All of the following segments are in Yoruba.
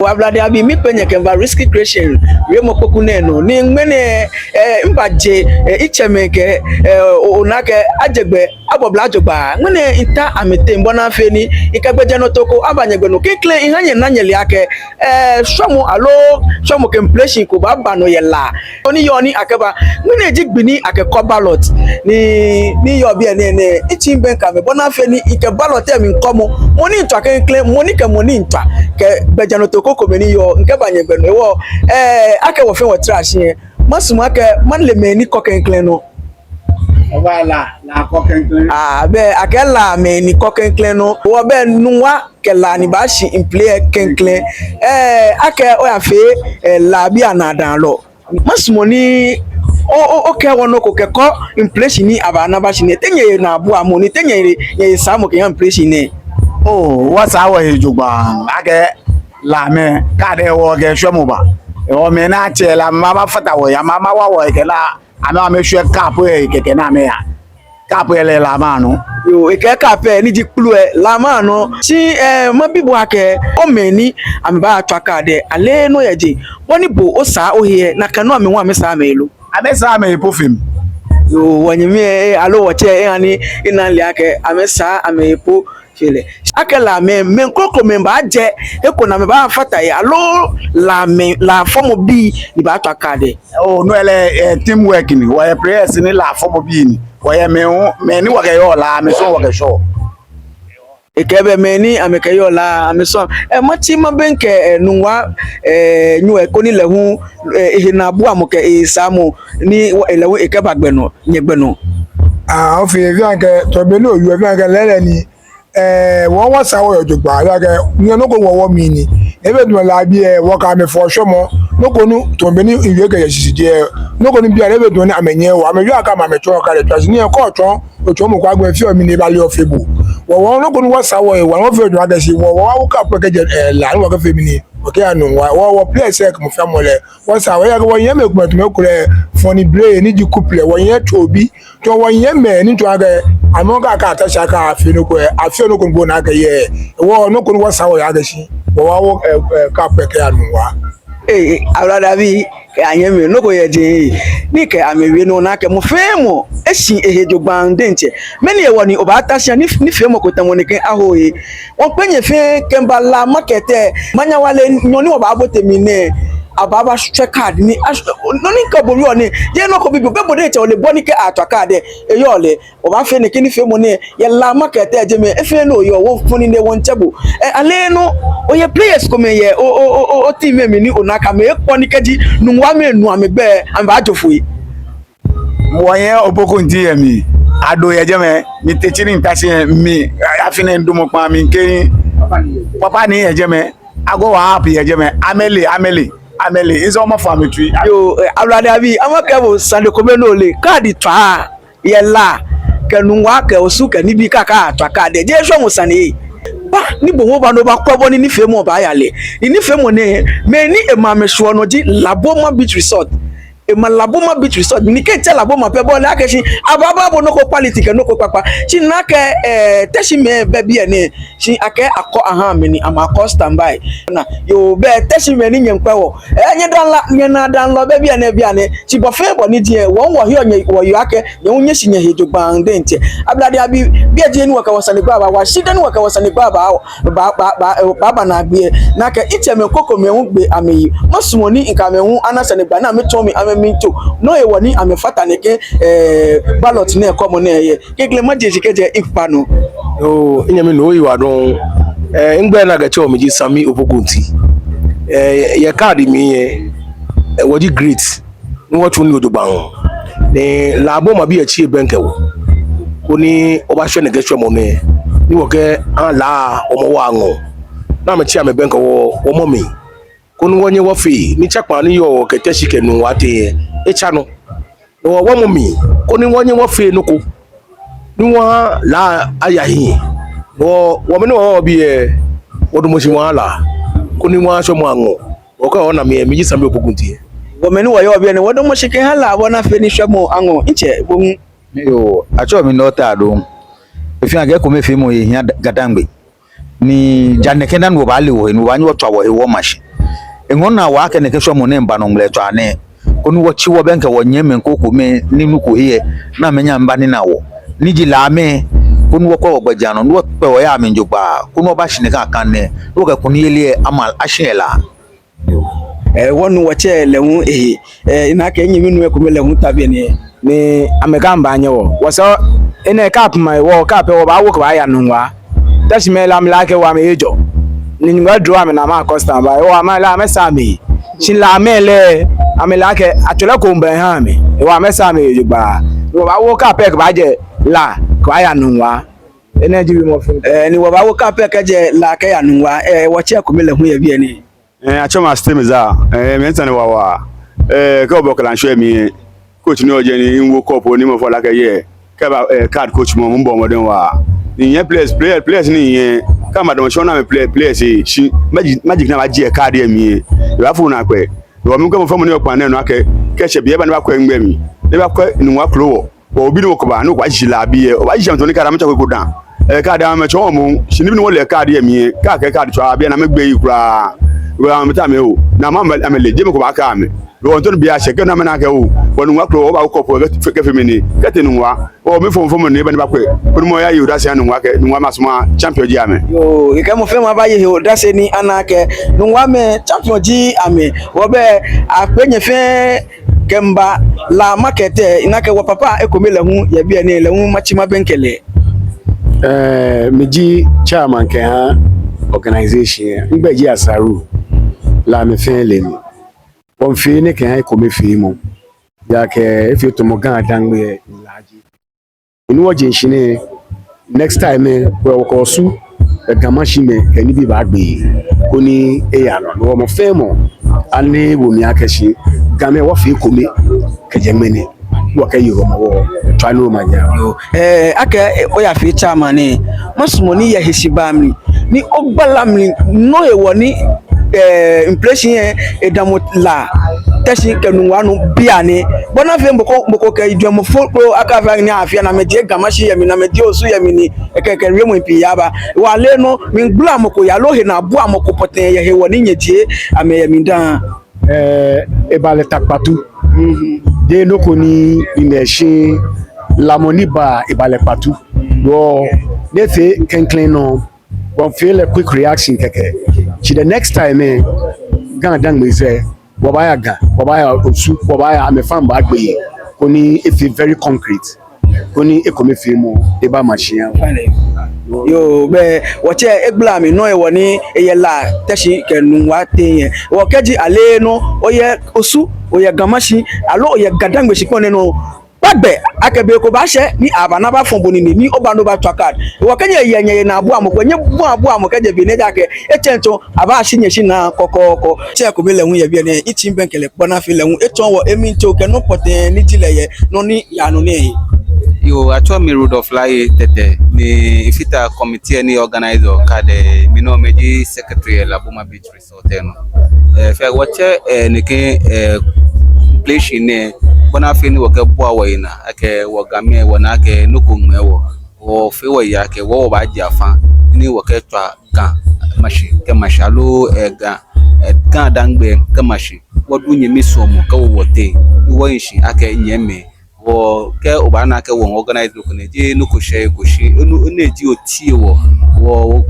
Wablade abi mi penye kemba risky creation we mokoku neno ni ngmene mbaje ichemeke onake ajegbe abobla ajogba ngmene ita amete mbona feni ikagbeje no toko abanyegbe no kekle ihanye nanyeli ake somo alo somo kempletion ko baba no yela oni yoni akeba ngmene jigbini ake ko ballot ni yo bi ene ichimbe nka me bona feni ike ballot emi nkomo moni ntwa kekle moni ke moni ntwa ke beje no toko komeni yo nke banyegbe no wo ake wo fe wo trash yen masuma ke man le meni kokenklen no wala la kokenklen be ake la meni kokenklen no wo be nuwa ke la ni ba shi in play kenklen ake o ya fe la bi anadan lo masuma ni o ke wono ko ke ko inflation ni abana ba shi ne tenye na abu amoni tenye ye samo ke inflation ne what's our hejugba ake la me kade wo ge shomuba o me na che la mama fata wo ya mama wa wo ke la ama me hwe cap e keke na me ya cap ele la ma no yo e ke cap e ni di plu e la ma no si mo bibo ake o me ni amba atwa kade ale no yeje woni bo o sa o he na kanu ame wa me sa me lu ame sa me pofim yo wonyimi alo wo che ani ina le ake ame sa ame po fele akela me nkoko me ba je eko na me ba fata ya lo la form bi ni ba to akade no ele teamwork ni wo ye players ni la form bi ni wo ye me ni wo ge yo la me so wo ge show ekebe me ni ameke yo la me so mati ma benke nuwa nyu eko ni lehu ehina bu amoke isamu ni elewu ekeba gbenu nyegbenu o fi vi anke to be no yu vi anke lele ni wọ́n wá sáwọ́ ọ̀jọ̀gbà lágẹ̀ ní ọ̀nàkọ̀ wọ́wọ́ mi ni ebe dùn láàbí wọ́n ká mi fọ́ ṣọ́mọ́ lókòónú tó ń bẹ ní ìwé kẹ̀yẹ̀ ṣìṣì jẹ́ lókòónú bí ebe dùn ní àmẹ̀yẹ wọ àmẹ̀yẹ àká àmẹ̀tọ́ ọ̀ká rẹ̀ tọ́sí ní ẹ̀kọ́ ọ̀tọ́ òtún mú kwágbẹ́ fí ọ̀mí ní ìbálẹ̀ ọ̀fẹ́ bò wọ́n lókòónú wọ́n sáwọ́ ìwà wọ́n fẹ́ dùn àgẹ̀sí wọ́n wá wọ́n ká pẹ́kẹ́jẹ láàrin wọ́n kẹfẹ́ mi ni òkè ànú wọ́n play sec mo fẹ́ mọ́lẹ̀ wọ́n sáwọ́ yẹ wọ́n yẹn mẹ́kùnmẹ́ tó mẹ́kùnrẹ́ fọ́ni blé níjì kúpìlẹ̀ wọ́n yẹn tó bí tó wọ́n yẹn mẹ́ nítorí àgẹ̀ àmọ́ ká àtàṣà ká àfihàn bó na ye wo no kun wa sawo ya gashi wo wa ka peke anu wa awrada bi anyeme no ko ye din ni ke amewe no na ke mo femo esin ehejogba ndenche meni e woni o ba tasia ni femo ko tan woni ke ahoye won penye fe kemba la market manya wale nyoni wo ba botemi ne ababa share card ni no ni ka bo yo ni je no ko bibi be bo de che o le bo ni ke atwa card e yo le o ba fe ni kini fe mo ni ye la market e je me e fe no yo wo funi ne won chebo ale no o ye players ko me ye o team me ni onaka me ko ni keji nu wa me nu amegbe am ba jofu yi mo yen oboko nti ye mi ado ye je me mi techini ntasi mi afine ndumo pa mi nkeyin papa ni ye je me ago wa happy ye je me amele izo mo fa metui yo awrade abi amakebo sande ko be no le card twa ye la kenu wa ke osu ke ni bi kaka twa card je so mo sane ba ni bo wo ba no ba kobo ni fe mo ba yale ni fe mo ne me ni e ma me so no ji Laboma Beach Resort e ma Laboma Beach Resort ni ke tell Laboma pe bo la ke shi ababa bo no ko politique no ko papa shi na ke teshi me be bi ene shi ake akọ aha me ni ama ko standby na yo be teshi me ni nyempa wo nye dan la nye na dan lo be bi ene shi bo fe bo ni die won wo he onye wo yo ake ye unye shi nye hejogba ndente ablade abi bi eje ni waka wasane baba wa shi dan waka wasane baba na gbe na ke iteme koko me hu gbe ameyi masumoni nka me hu anasane gba na me to me minto no e woni amefata neke ballot na ekomo na ye kekle majeji keje ifpano inyame no yiwa don ngbe na gache omiji sami opokunti ye card mi ye wodi great nwo tun ni odogba ho ni Laboma bi echi benke wo oni oba hwe nege hwe mo ne ni wo ke an la omo wa ngo na me chi ame benke wo omo mi kunu wonye wofi ni chakwa ni yo kete shike nu wate echanu no wo mumi kunu wonye wofi nuko ni wa la ayahi wo me no bi odumoshi wala kunu wa so mo anwo o ka ona me mi jisambe okugunti wo me ni wo yo bi ne wodumoshi ke hala wona fe ni hwe mo anwo nche bo yo acho mi no ta do efi age ko me fe mo ye hia gadangbe ni janeke na no ba le wo ni wa nyo twa wo he wo mashi engona wa ke ne ke so mo ne mba no mleto ane kunu wo chiwo benke wo nyeme nkoko me ninu ko ye na menya mba ni nawo niji la me kunu wo ko gbajano no pe wo ya me njogba kunu ba shine kan ne wo ka kunu yele amal ashela wonu wache lehu ina ke nyi minu ko lehu tabi ni amekamba anyewo waso ene cap mai wo cap wo ba wo ko aya nwa tashi me lam la ke wa me ejo ni ngwa draw am na ma custom ba wo ma la me sami shin la mele amela ke atole ko mbe ha me wo me sami ejo gba wo ba wo cap ke ba je la ko aya nwa ene ji bi mo fun ni wo ba wo cap ke je la ke ya nwa wo che ko me lehu ye bi ni achoma stemiza mentane wawa ka obokala nshwe mi coach ni oje ni nwo cup oni mo fola ke ye ka ba card coach mo mbo modern wa ni yen players ni yen ka madam shona me players shi magic na ba je card e mi e ba fu na pe wo mi ko mo famu ni okwan na no ake ke che bie ba ne ba kwa ngba mi ne ba kwa ni wa klo wo obi ni ko ba no kwa jila bi e o ba jam to ni kara me chako dan card am me cho mo shi ni bi no le card e mi ka ke card cho abia na me gbe yi kura wa meta me o na ma amele je me ko ba ka me lo on ton bia sheke na me na ke o wonu wa kro o ba ko po ke femini ke te nwa o me fom ne ba ne ba kwe ko mo ya yi da se nwa ke nwa masoma champion ji ame yo ke mo fem ba yi da se ni anake nwa me champion ji ame wo be apenye fe kemba la market ina ke wo papa e ko me lehu ye bia ne lehu machima benkele meji chairman ke ha organization ngbeji asaru la me fe le mi won fi ne ke ha ko me fi mu ya ke if you to mo gan dan me laji inu oje shine next time we ko su gama shime ke ni bi ba gbe ko ni e ya lo mo fe mo ani wo mi akashi game wo fi ko me ke je mene wo ka yiro mo wo twa no ma ja aka o ya fi chairman ni masumo ni ya hesiba mi ni ogbala mi no e wo ni impression edamo la tashi kenu wanu bia ni bona fe mboko ke idwemo fo aka fa ni afia na medie gamashi yemi na medie osu yemi ni ekeke remo mpi yaba wa le no min gbla moko ya lo he na bu amoko poten ye he woni nyedie ame yemi dan ebale takpatu de noko ni imeshi lamoniba ebale patu wo nefe kenklen no one feel a quick reaction keke chi the next time gan dan me say wabaya ga wabaya osu wabaya amefan ba gbe koni if very concrete koni ekomi fi mu e ba machine yo be wache egbla mi no e woni eyela tashi kenu wa teyen wo keji ale no oye osu oye gamashi alo oye gadangbe shikone no bagbe akebe ko ba she ni abana ba fon boni ni oba no ba twakad wo kenye yenye na abu amoko nye abu amoko je bi ne jake echento aba shinye shi na kokoko che ko bele hu ye bi ne itin benkele bona fi le hu eton wo eminto ke no poten ni tileye no ni ya no ne yo acho mi road of lie tete ni ifita committee ni organizer kade mi no meji secretary la Boma Beach Resort no fe wache ni ke place ne bona fe ni woke bo awina ake wogame wona ke nukunwe wo fe wo ya ke wo ba jafa ni woke twa gan machine ke machalo gan dangbe ke machine wodu nyemi somo ka wo wote wo yin ake nyeme wo ke obana ke wo organize lokune je nuko share ko shi enu eji oti wo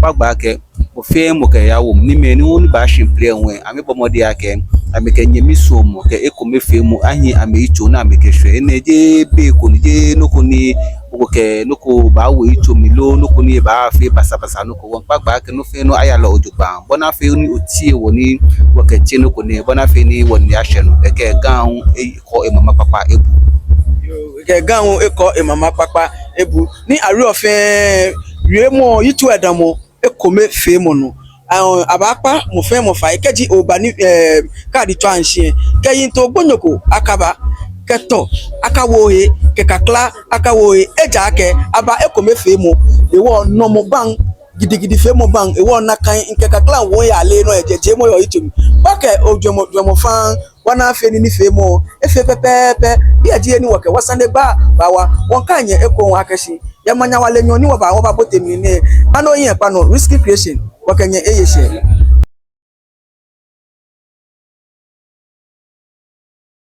pagba ke o fe mo ke ya wo ni me ni woni ba shin play won ami bomode ake ami ke nyemi somo ke eko me fe mo ahin ami icho na ami ke hwe ene je be ko ni je nuko ni o ke nuko ba wo icho mi lo nuko ni ba fe basa nuko won pagba ke no fe no aya lo ojugba bona fe ni oti wo ni wo ke ti nuko ni bona fe ni won ni ahye no ke gan ko e mama papa ebu ke gan eko e mama papa ebu ni ari ofin remo yitu edamo ekome fe mo no abapa mo fe mo fa keji oba ni card to anhie keyin to gbonyoko akaba keto akawo he kekakla akawo he eja ake aba ekome fe mo ewo no mo bang gidigidi fe mo bang ewo na kan kekakla wo ya le no ejeje mo yo yitu bake ojomo fan wana fe ni fe mo efe pepepe bi aje ni woke wasande gba bawa won kanye eko won akashi ya manya wale nyon ni wo ba botemi ni ano yin pa no risky creation wokenye eyese